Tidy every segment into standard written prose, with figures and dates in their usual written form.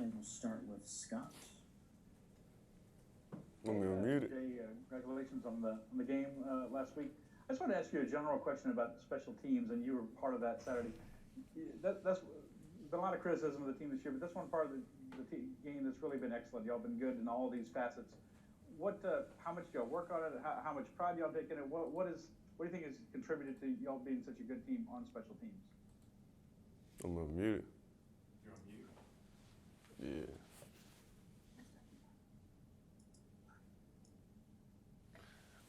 And we'll start with Scott. I'm muted. Jay, congratulations on the game last week. I just want to ask you a general question about special teams, and you were part of that Saturday. That's been a lot of criticism of the team this year, but that's one part of the game that's really been excellent. Y'all been good in all these facets. How much do y'all work on it? How much pride y'all take in it? What do you think has contributed to y'all being such a good team on special teams? I'm muted. You're on mute. Yeah.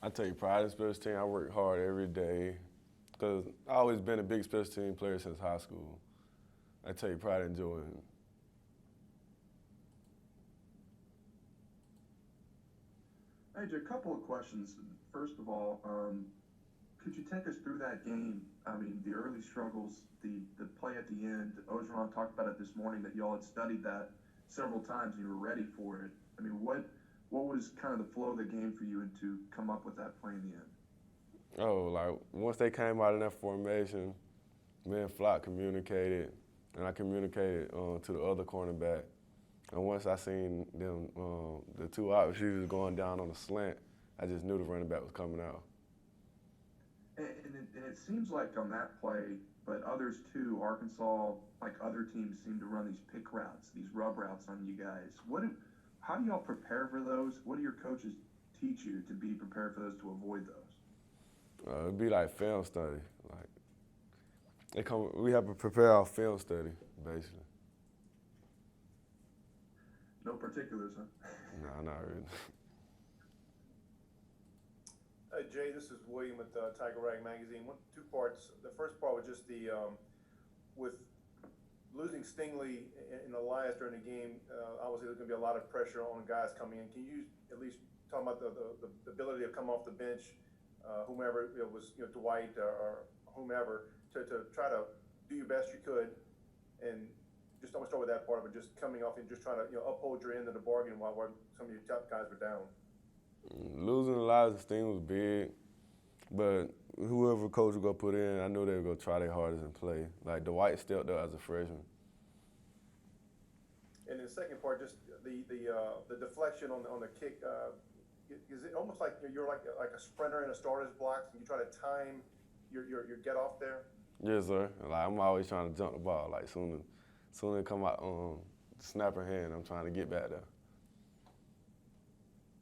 I take pride in special team. I work hard every day because I've always been a big special team player since high school. I take pride in doing it. Hey, Jay, a couple of questions. First of all, could you take us through that game? I mean, the early struggles, the play at the end. Ogeron talked about it this morning that y'all had studied that several times and you were ready for it. I mean, what was kind of the flow of the game for you and to come up with that play in the end? Oh, like once they came out in that formation, me and Flock communicated, and I communicated to the other cornerback. And once I seen them, the two out receivers going down on the slant, I just knew the running back was coming out. And it seems like on that play, but others too, Arkansas, like other teams, seem to run these pick routes, these rub routes on you guys. How do y'all prepare for those? What do your coaches teach you to be prepared for those, to avoid those? It'd be like film study. We have to prepare our film study, basically. No particulars, huh? No, not really. Hey Jay, this is William with Tiger Rag Magazine. Two parts. The first part was just with losing Stingley and Elias during the game. Obviously, there's going to be a lot of pressure on guys coming in. Can you at least talk about the ability to come off the bench, whomever it was, Dwight or whomever, to try to do your best you could, and just I'm gonna start with that part of it, just coming off and just trying to uphold your end of the bargain while some of your top guys were down. Losing Elias Sting was big, but whoever coach was gonna put in, I knew they were gonna try their hardest and play. Like Dwight stepped up as a freshman. And then the second part, just the deflection on the kick. Is it almost like you're like a sprinter in a starter's blocks, and you try to time your get off there? Yes, sir. Like I'm always trying to jump the ball. Like soon as it come out snapper hand, I'm trying to get back there.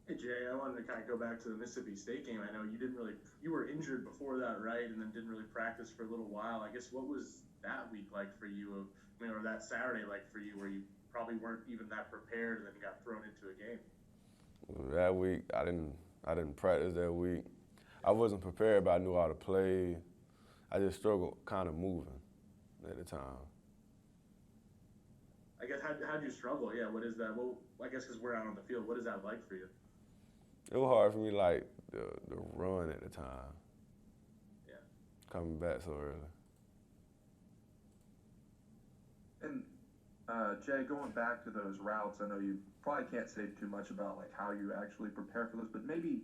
Hey Jay, I wanted to kind of go back to the Mississippi State game. I know you were injured before that, right? And then didn't really practice for a little while. I guess what was that week like for you, or that Saturday like for you, where you probably weren't even that prepared and then got thrown into a game? That week, I didn't practice that week. I wasn't prepared, but I knew how to play. I just struggled kind of moving at the time. I guess how'd you struggle? Yeah, what is that? Well, I guess because we're out on the field, what is that like for you? It was hard for me, like the run at the time. Yeah. Coming back so early. And Jay, going back to those routes, I know you probably can't say too much about like how you actually prepare for those, but maybe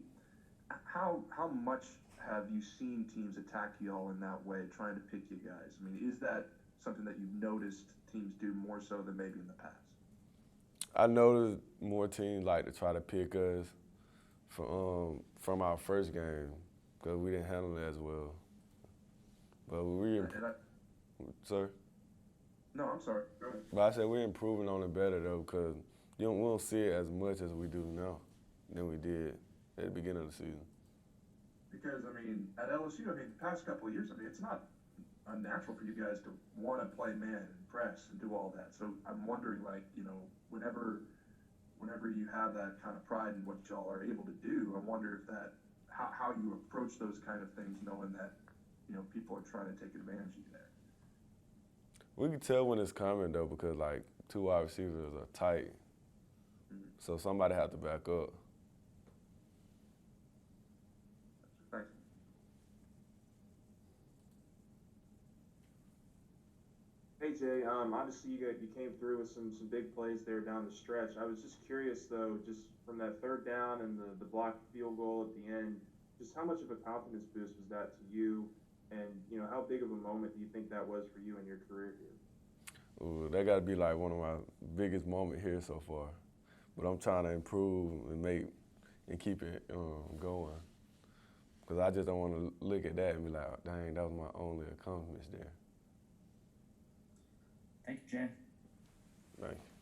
how much have you seen teams attack y'all in that way, trying to pick you guys? I mean, is that something that you've noticed teams do more so than maybe in the past? I noticed more teams like to try to pick us from our first game because we didn't handle it as well. But sir? No, I'm sorry. Go ahead. But I said we're improving on it better though because we don't see it as much as we do now than we did at the beginning of the season. Because, I mean, at LSU, the past couple of years, it's not unnatural for you guys to want to play man and press and do all that. So I'm wondering, whenever you have that kind of pride in what y'all are able to do, I wonder if how you approach those kind of things, knowing that, people are trying to take advantage of you there. We can tell when it's coming though because like two wide receivers are tight, so somebody has to back up. Thanks. Hey Jay, obviously you came through with some big plays there down the stretch. I was just curious though, just from that third down and the blocked field goal at the end, just how much of a confidence boost was that to you, and how big of a moment do you think that was for you in your career here? ooh, that got to be like one of my biggest moments here so far. But I'm trying to improve and keep it going. Because I just don't want to look at that and be like, dang, that was my only accomplishment there. Thank you, Jay. Thank you.